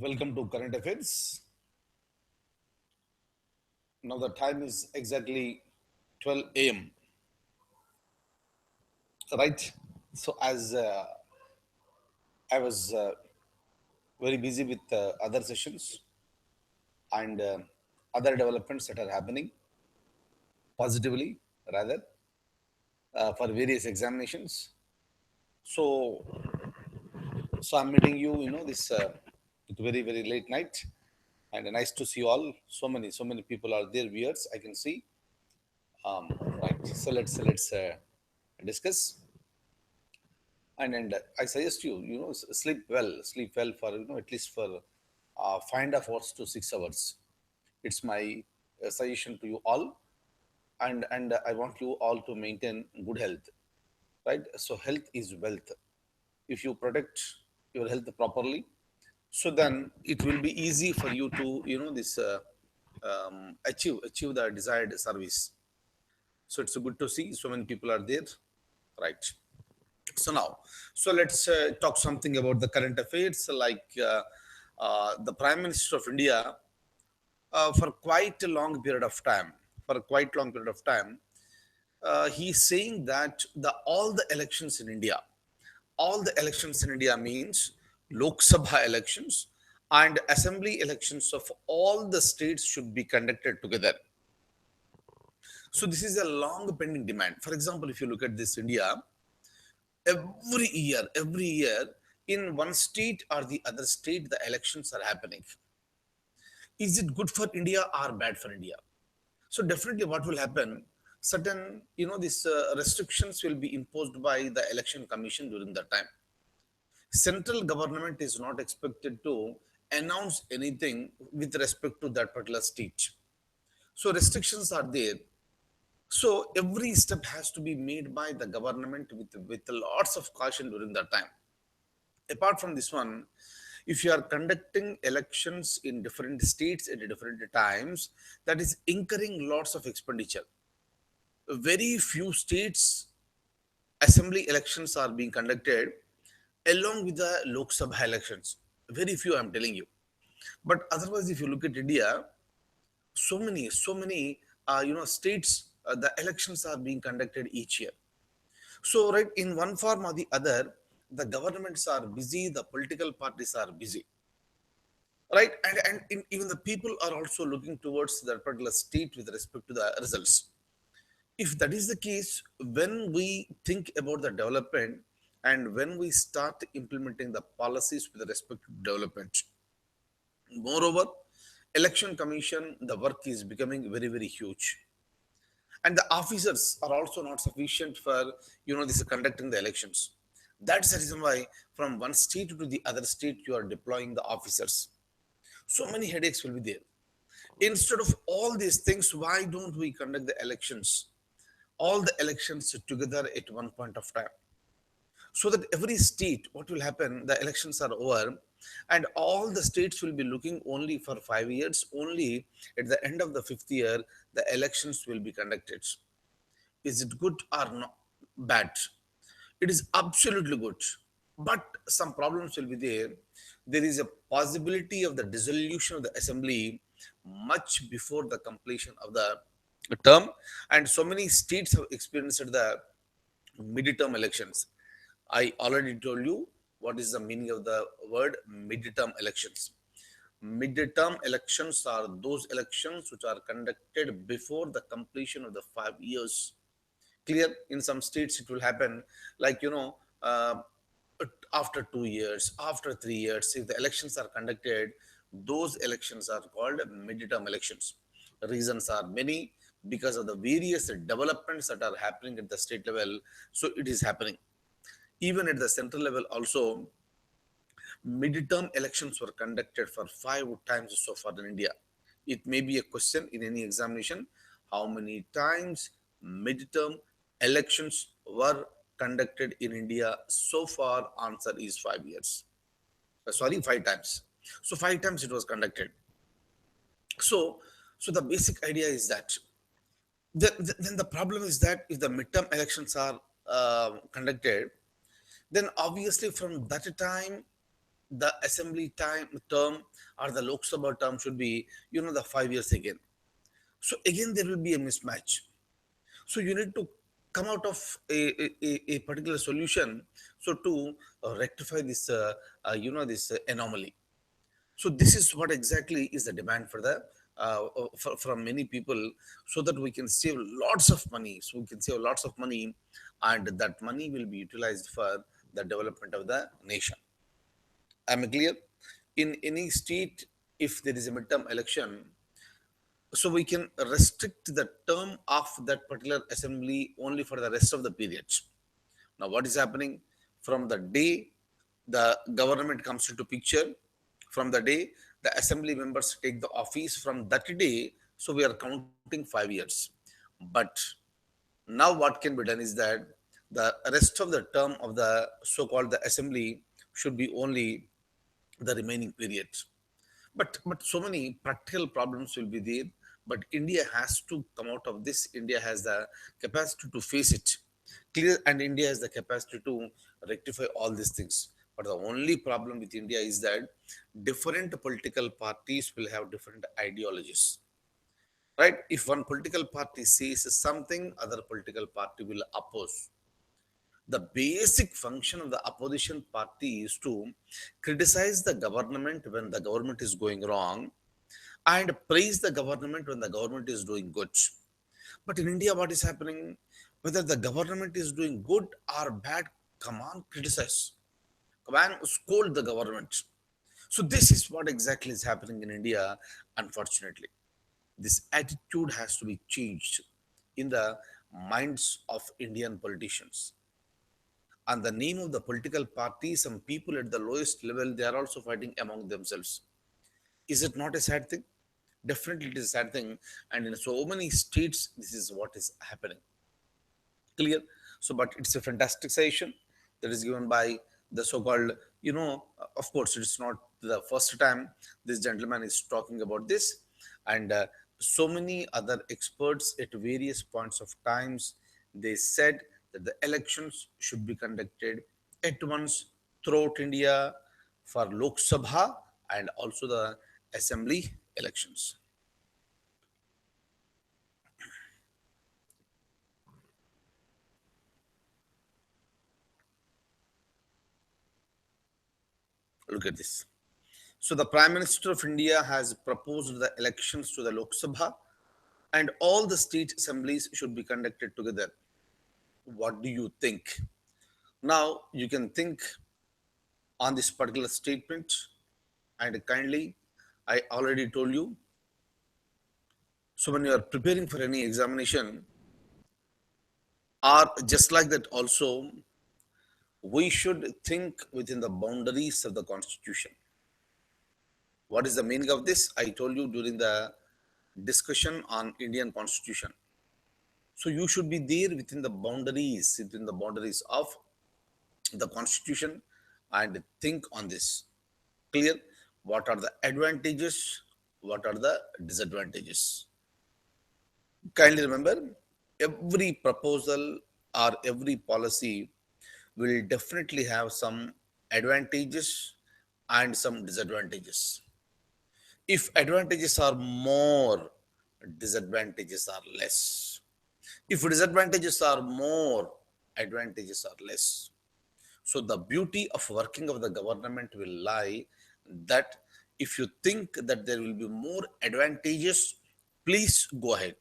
Welcome to Current Affairs. Now the time is exactly 12 a.m. Right? So as I was very busy with other sessions and other developments that are happening positively, rather, for various examinations. So, so I'm meeting you. This with very late night, and nice to see you all. So many people are there. Viewers, I can see. Right. So let's discuss. And I suggest you sleep well for at least for 5.5 hours to 6 hours. It's my suggestion to you all, and I want you all to maintain good health, right? So health is wealth. If you protect your health properly, so then it will be easy for you to this achieve the desired service. So it's good to see so many people are there, right? So now, so let's talk something about the current affairs. Like the Prime Minister of India, for quite a long period of time, he's saying that all the elections in India means Lok Sabha elections and assembly elections of all the states should be conducted together. So this is a long pending demand. For example, if you look at this India, every year in one state or the other state the elections are happening. Is it good for India or bad for India? So definitely what will happen, certain these restrictions will be imposed by the election commission during that time. Central government is not expected to announce anything with respect to that particular state. So restrictions are there. So every step has to be made by the government with lots of caution during that time. Apart from this one, if you are conducting elections in different states at different times, that is incurring lots of expenditure. Very few states assembly elections are being conducted along with the Lok Sabha elections. Very few, I'm telling you. But otherwise, if you look at India, so many states, the elections are being conducted each year. So, right, in one form or the other, the governments are busy, the political parties are busy, right? And even the people are also looking towards that particular state with respect to the results. If that is the case, when we think about the development and when we start implementing the policies with respect to development, moreover, election commission, the work is becoming very huge. And the officers are also not sufficient for this conducting the elections. That's the reason why from one state to the other state you are deploying the officers. So many headaches will be there. Instead of all these things, why don't we conduct the elections, all the elections together at one point of time, so that every state, what will happen, the elections are over and all the states will be looking only for 5 years. Only at the end of the fifth year the elections will be conducted. Is it good or not bad? It is absolutely good, but some problems will be there. There is a possibility of the dissolution of the assembly much before the completion of the term, and so many states have experienced the mid-term elections. I already told you what is the meaning of the word mid-term elections. Mid-term elections are those elections which are conducted before the completion of the 5 years. Clear? In some states it will happen like after 2 years, after 3 years. If the elections are conducted, those elections are called mid-term elections. Reasons are many, because of the various developments that are happening at the state level. So it is happening even at the central level also. Mid-term elections were conducted for 5 times so far in India. It may be a question in any examination: how many times mid-term elections were conducted in India so far? Answer is 5 years. Sorry, 5 times. So 5 times it was conducted. So, so the basic idea is that then the problem is that if the midterm elections are conducted, then obviously from that time the assembly time term or the Lok Sabha term should be, the 5 years again. So again, there will be a mismatch. So you need to come out of a particular solution so to rectify this, this anomaly. So this is what exactly is the demand for the from many people, so that we can save lots of money. So we can save lots of money, and that money will be utilized for the development of the nation. Am I clear? In any state, if there is a midterm election, so we can restrict the term of that particular assembly only for the rest of the periods. Now what is happening? From the day the government comes into picture, from the day the assembly members take the office, from that day, so we are counting 5 years. But now what can be done is that the rest of the term of the so-called the assembly should be only the remaining period. But so many practical problems will be there. But India has to come out of this. India has the capacity to face it clear, and India has the capacity to rectify all these things. But the only problem with India is that different political parties will have different ideologies, right? If one political party says something, other political party will oppose. The basic function of the opposition party is to criticize the government when the government is going wrong, and praise the government when the government is doing good. But in India, what is happening? Whether the government is doing good or bad, come on, criticize. Come on, scold the government. So this is what exactly is happening in India, unfortunately. This attitude has to be changed in the minds of Indian politicians. And the name of the political party, some people at the lowest level, they are also fighting among themselves. Is it not a sad thing? Definitely it is a sad thing. And in so many states, this is what is happening. Clear? So, but it's a fantastic session that is given by the so-called, of course, it's not the first time this gentleman is talking about this. And so many other experts at various points of times, they said that the elections should be conducted at once throughout India for Lok Sabha and also the assembly elections. Look at this. So the Prime Minister of India has proposed the elections to the Lok Sabha, and all the state assemblies should be conducted together. What do you think? Now you can think on this particular statement, and kindly, I already told you. So when you are preparing for any examination, or just like that also, we should think within the boundaries of the Constitution. What is the meaning of this? I told you during the discussion on Indian Constitution. So you should be there within the boundaries of the Constitution, and think on this. Clear? What are the advantages? What are the disadvantages? Kindly remember, every proposal or every policy will definitely have some advantages and some disadvantages. If advantages are more, disadvantages are less. If disadvantages are more, advantages are less. So the beauty of working of the government will lie that if you think that there will be more advantages, please go ahead.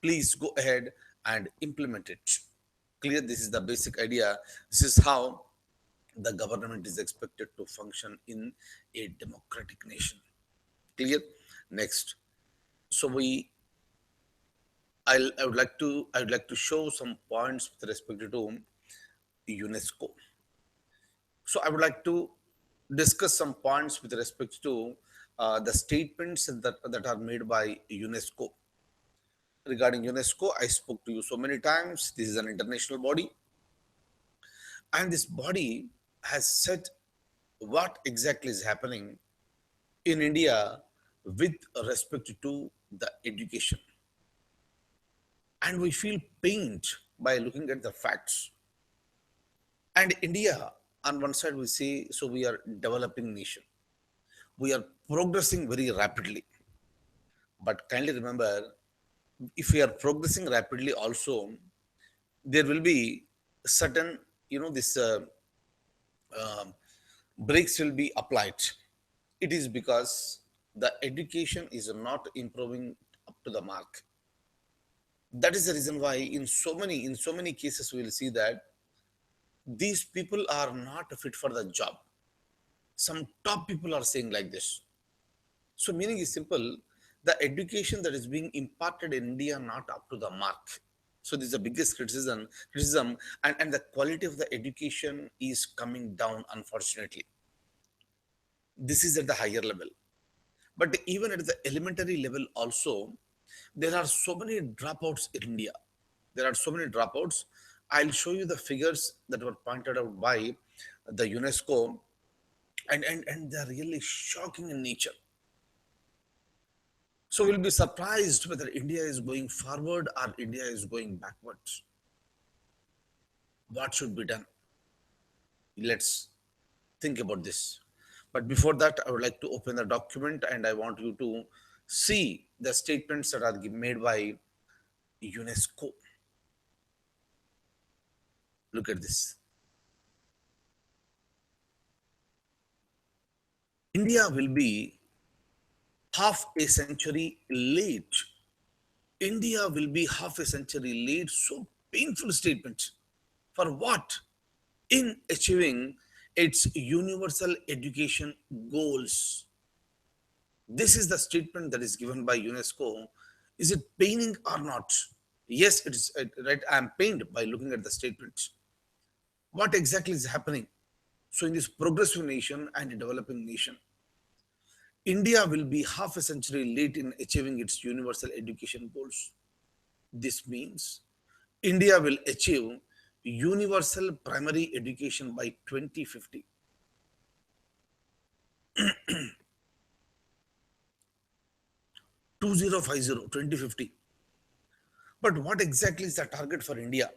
Please go ahead and implement it. Clear? This is the basic idea. This is how the government is expected to function in a democratic nation. Clear? Next. So I would like to show some points with respect to UNESCO. So I would like to discuss some points with respect to the statements that are made by UNESCO. Regarding UNESCO, I spoke to you so many times. This is an international body, and this body has said what exactly is happening in India with respect to the education. And we feel pained by looking at the facts. And India On one side, we see, so we are developing nation. We are progressing very rapidly. But kindly remember, if we are progressing rapidly also, there will be certain, this um, breaks will be applied. It is because the education is not improving up to the mark. That is the reason why in so many cases we will see that these people are not fit for the job. Some top people are saying like this. So meaning is simple, the education that is being imparted in India not up to the mark. So this is the biggest criticism, and the quality of the education is coming down, unfortunately. This is at the higher level. But even at the elementary level also, there are so many dropouts in India. There are so many dropouts. I'll show you the figures that were pointed out by the UNESCO, and they're really shocking in nature. So we'll be surprised whether India is going forward or India is going backwards. What should be done? Let's think about this. But before that, I would like to open the document and I want you to see the statements that are made by UNESCO. Look at this. India will be half a century late. India will be half a century late. So painful statement. For what? In achieving its universal education goals. This is the statement that is given by UNESCO. Is it paining or not? Yes, it is right. I am pained by looking at the statement. What exactly is happening? So, in this progressive nation and a developing nation, India will be half a century late in achieving its universal education goals. This means India will achieve universal primary education by 2050. 2050, 2050. But what exactly is the target for India?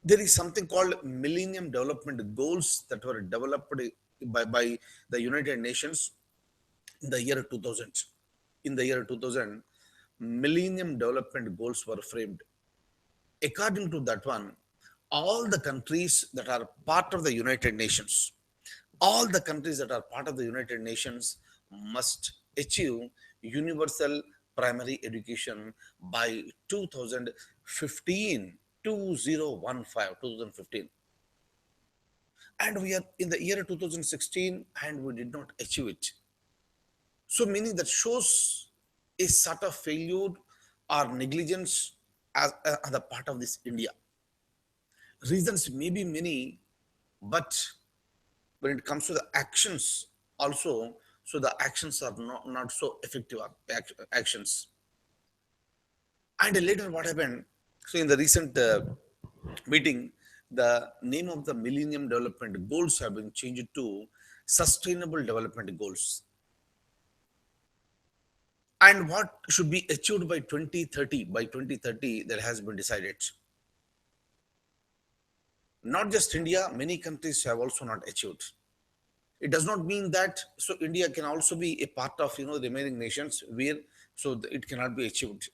There is something called Millennium Development Goals that were developed by the United Nations in the year 2000. In the year 2000, Millennium Development Goals were framed. According to that one, all the countries that are part of the United Nations, all the countries that are part of the United Nations must achieve universal primary education by 2015, 2015. And we are in the year 2016 and we did not achieve it. So meaning that shows a sort of failure or negligence as on the part of this India. Reasons may be many, but when it comes to the actions also, so the actions are not so effective actions. And later what happened? So in the recent meeting, the name of the Millennium Development Goals have been changed to Sustainable Development Goals. And what should be achieved by 2030? By 2030, that has been decided. Not just India, many countries have also not achieved. It does not mean that so India can also be a part of the remaining nations where so it cannot be achieved,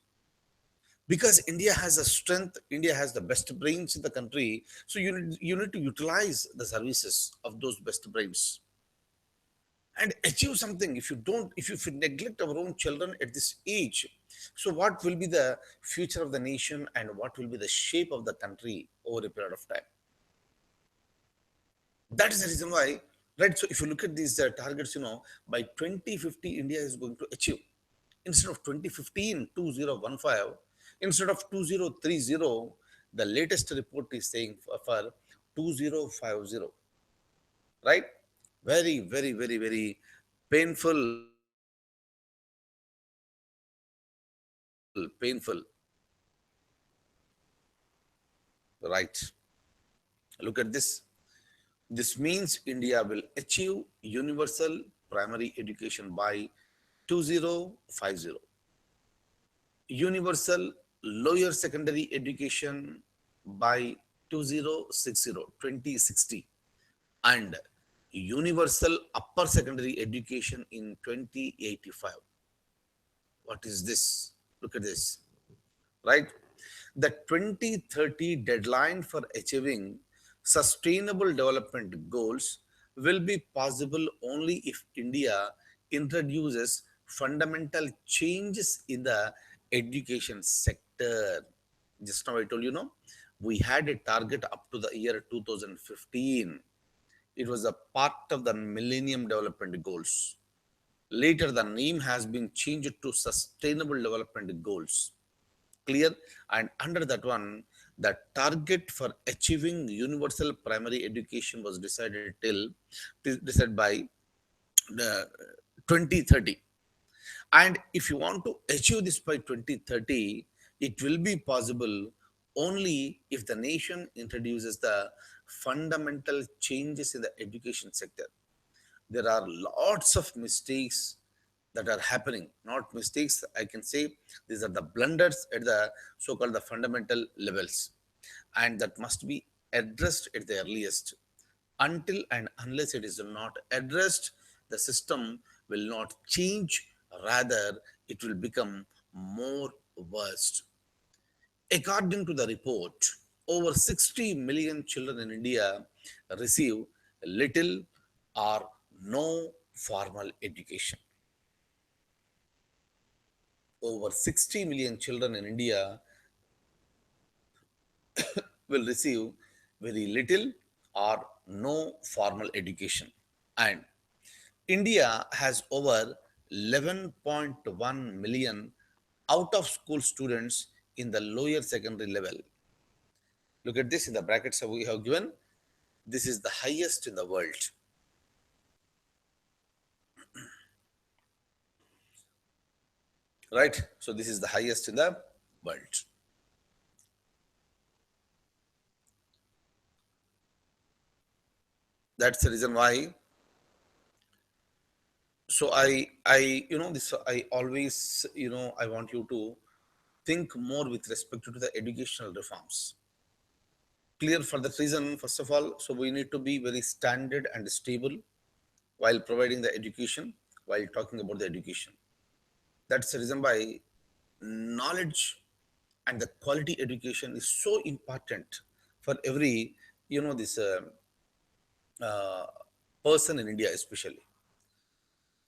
because India has a strength. India has the best brains in the country, so you need to utilize the services of those best brains and achieve something. If you neglect our own children at this age, so what will be the future of the nation and what will be the shape of the country over a period of time? That is the reason why, right? So if you look at these targets, by 2050, India is going to achieve, instead of 2015, 2015, instead of 2030, the latest report is saying for 2050, right? Very, very, very, very painful, painful, right? Look at this. This means India will achieve universal primary education by 2050, universal lower secondary education by 2060, 2060, and universal upper secondary education in 2085. What is this? Look at this, right? The 2030 deadline for achieving sustainable development goals will be possible only if India introduces fundamental changes in the education sector. Just now I told you, no, we had a target up to the year 2015. It was a part of the Millennium Development Goals. Later, the name has been changed to Sustainable Development Goals. Clear? And under that one, the target for achieving universal primary education was decided by the 2030. And if you want to achieve this by 2030, it will be possible only if the nation introduces the fundamental changes in the education sector. There are lots of mistakes that are happening. Not mistakes, I can say these are the blunders at the so-called the fundamental levels, and that must be addressed at the earliest. Until and unless it is not addressed, the system will not change, rather it will become more worse. According to the report, over 60 million children in India receive little or no formal education. Over 60 million children in India will receive very little or no formal education. And India has over 11.1 million out of school students in the lower secondary level. Look at this in the brackets that we have given. This is the highest in the world. Right? So this is the highest in the world. That's the reason why. So this I always, I want you to think more with respect to the educational reforms. Clear for that reason, first of all, so we need to be very standard and stable while providing the education, while talking about the education. That's the reason why knowledge and the quality education is so important for every, this uh, person in India, especially.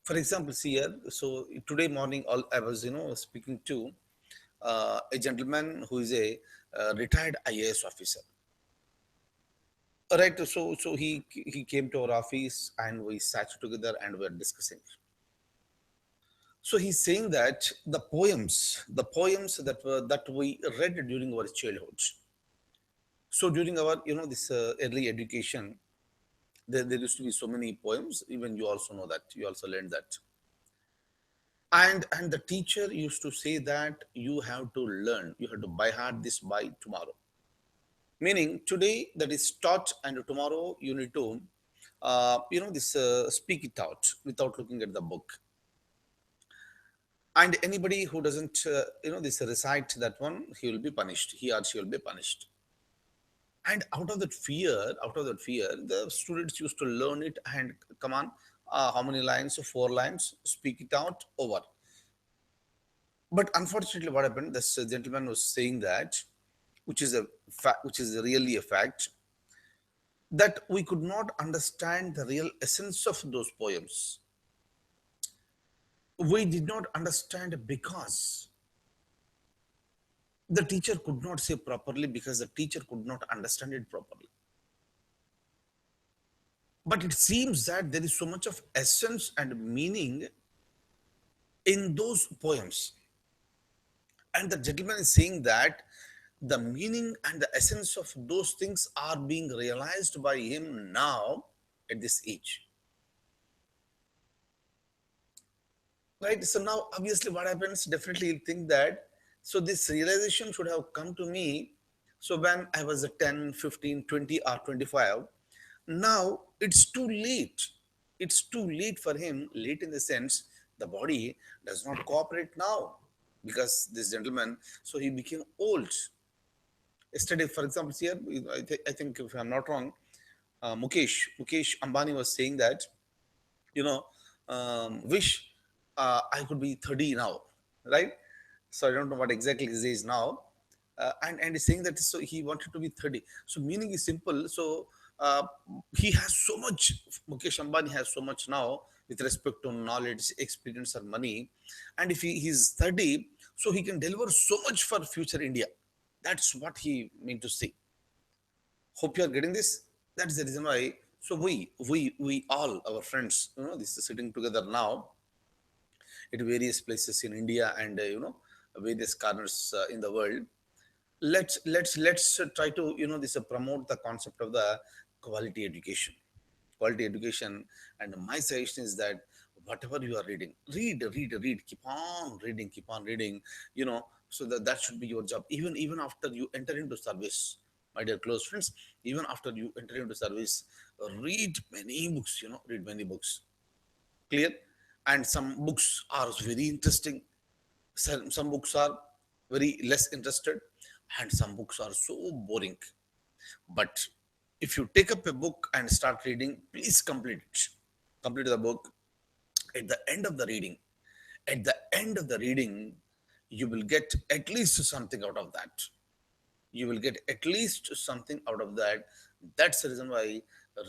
For example, see here, so today morning, I was, speaking to a gentleman who is a retired IAS officer. Right, so he came to our office and we sat together and we were discussing. So he's saying that the poems that we read during our childhood. So during our this early education, there used to be so many poems. Even you also know that, you also learned that. And the teacher used to say that you have to learn, you have to by heart this by tomorrow. Meaning today that is taught, and tomorrow you need to this speak it out without looking at the book. And anybody who doesn't this recite that one, he will be punished, he or she will be punished. And out of that fear, the students used to learn it, and come on, how many lines? 4 lines, speak it out, over. But unfortunately, what happened, this gentleman was saying that, which is a fact, which is really a fact, that we could not understand the real essence of those poems. We did not understand because the teacher could not say properly, because the teacher could not understand it properly. But it seems that there is so much of essence and meaning in those poems. And the gentleman is saying that the meaning and the essence of those things are being realized by him now at this age. Right? So now, obviously, what happens? Definitely, you think that. So this realization should have come to me. So when I was a 10, 15, 20, or 25, now it's too late. It's too late for him. Late in the sense, the body does not cooperate now, because this gentleman, so he became old. Yesterday, for example, here, I think if I'm not wrong, Mukesh Ambani was saying that, you know, wish I could be 30 now, right? So I don't know what exactly his age now. And he's saying that so he wanted to be 30. So meaning is simple. So uh, he has so much, Mukesh Ambani has so much now with respect to knowledge, experience, or money. And if he's 30, so he can deliver so much for future India. That's what he meant to say. Hope you are getting this. That's the reason why. So we all our friends, this is sitting together now at various places in India and various corners in the world. Let's try to this promote the concept of the quality education. Quality education, and my suggestion is that whatever you are reading, read, keep on reading. So that should be your job. Even after you enter into service, my dear close friends, even after you enter into service, read many books. Read many books. Clear. And some books are very interesting, some books are very less interested, and some books are so boring. But if you take up a book and start reading, please complete it. Complete the book. At the end of the reading, at the end of the reading, you will get at least something out of that. You will get at least something out of that. That's the reason why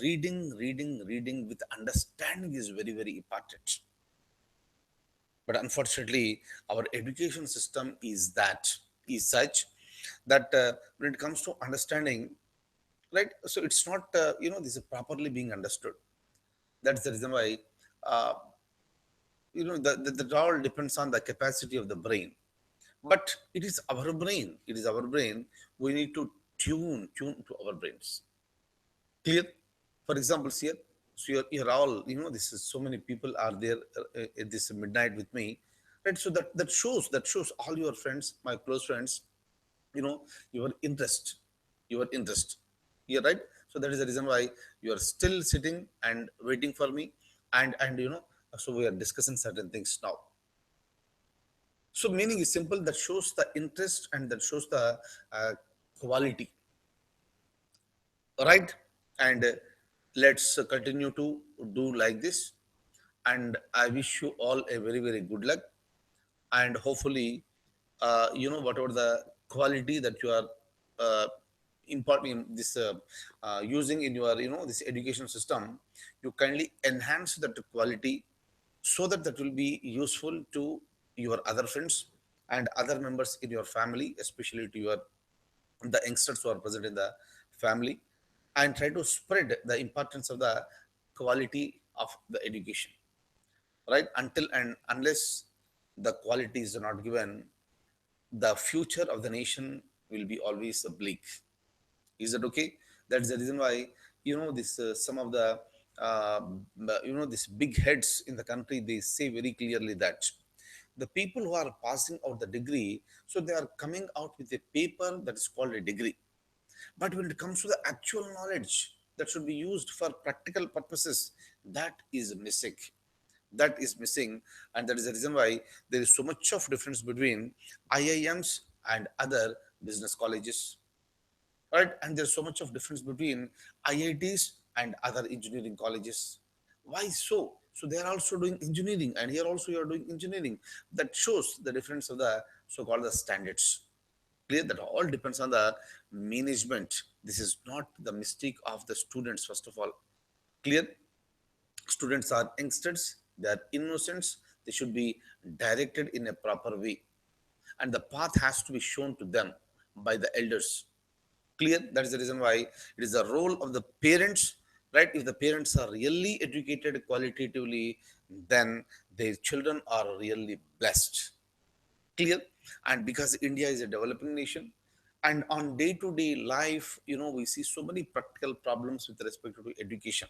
reading with understanding is very, very important. But unfortunately, our education system is such that when it comes to understanding, right? So it's not this is properly being understood. That's the reason why uh, that all depends on the capacity of the brain. But it is our brain. It is our brain. We need to tune to our brains. Clear? For example, here, so you're all, this is so many people are there at this midnight with me, right? So that shows all your friends, my close friends, you know, your interest. You're right. So that is the reason why you are still sitting and waiting for me, and so we are discussing certain things now. So meaning is simple. That shows the interest and that shows the uh, quality, right? And let's continue to do like this. And I wish you all a very, very good luck. And hopefully whatever the quality that you are uh, importing this using in your this education system, you kindly enhance that quality, so that that will be useful to your other friends and other members in your family, especially to your the youngsters who are present in the family, and try to spread the importance of the quality of the education, right? Until and unless the quality is not given, the future of the nation will be always bleak. Is that okay? That's the reason why this some of the uh, these big heads in the country, they say very clearly that the people who are passing out the degree, so they are coming out with a paper that is called a degree. But when it comes to the actual knowledge that should be used for practical purposes, that is missing. That is missing. And that is the reason why there is so much of difference between IIMs and other business colleges, right? And there's so much of difference between IITs and other engineering colleges. Why so? So they are also doing engineering, and here also you are doing engineering. That shows the difference of the so-called the standards. Clear. That all depends on the management. This is not the mistake of the students, first of all. Clear. Students are youngsters, they are innocents, they should be directed in a proper way, and the path has to be shown to them by the elders. Clear. That is the reason why it is the role of the parents, right? If the parents are really educated qualitatively, then their children are really blessed. Clear. And because India is a developing nation, and on day to day life, we see so many practical problems with respect to education,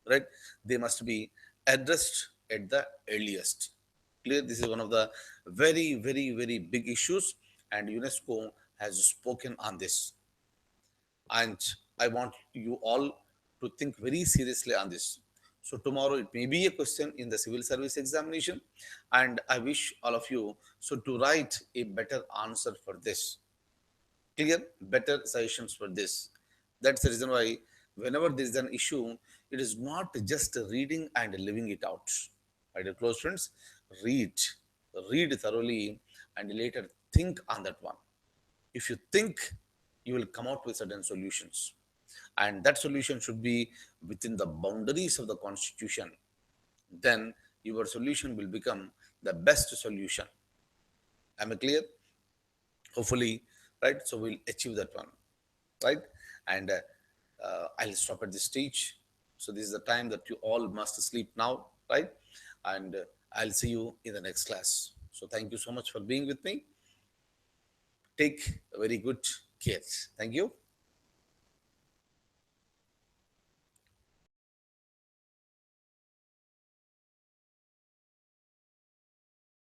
right? They must be addressed at the earliest. Clear. This is one of the very, very, very big issues, and UNESCO has spoken on this. And I want you all to think very seriously on this. So tomorrow it may be a question in the civil service examination, and I wish all of you so to write a better answer for this. Clear. Better suggestions for this. That's the reason why Whenever there is an issue, it is not just reading and living it out. My dear close friends, read, read thoroughly, and later think on that one. If you think, you will come out with certain solutions, and that solution should be within the boundaries of the constitution. Then your solution will become the best solution. Am I clear? Hopefully, right? So we'll achieve that one, right? And I'll stop at this stage. So this is the time that you all must sleep now, right? And I'll see you in the next class. So thank you so much for being with me. Take a very good care. Thank you.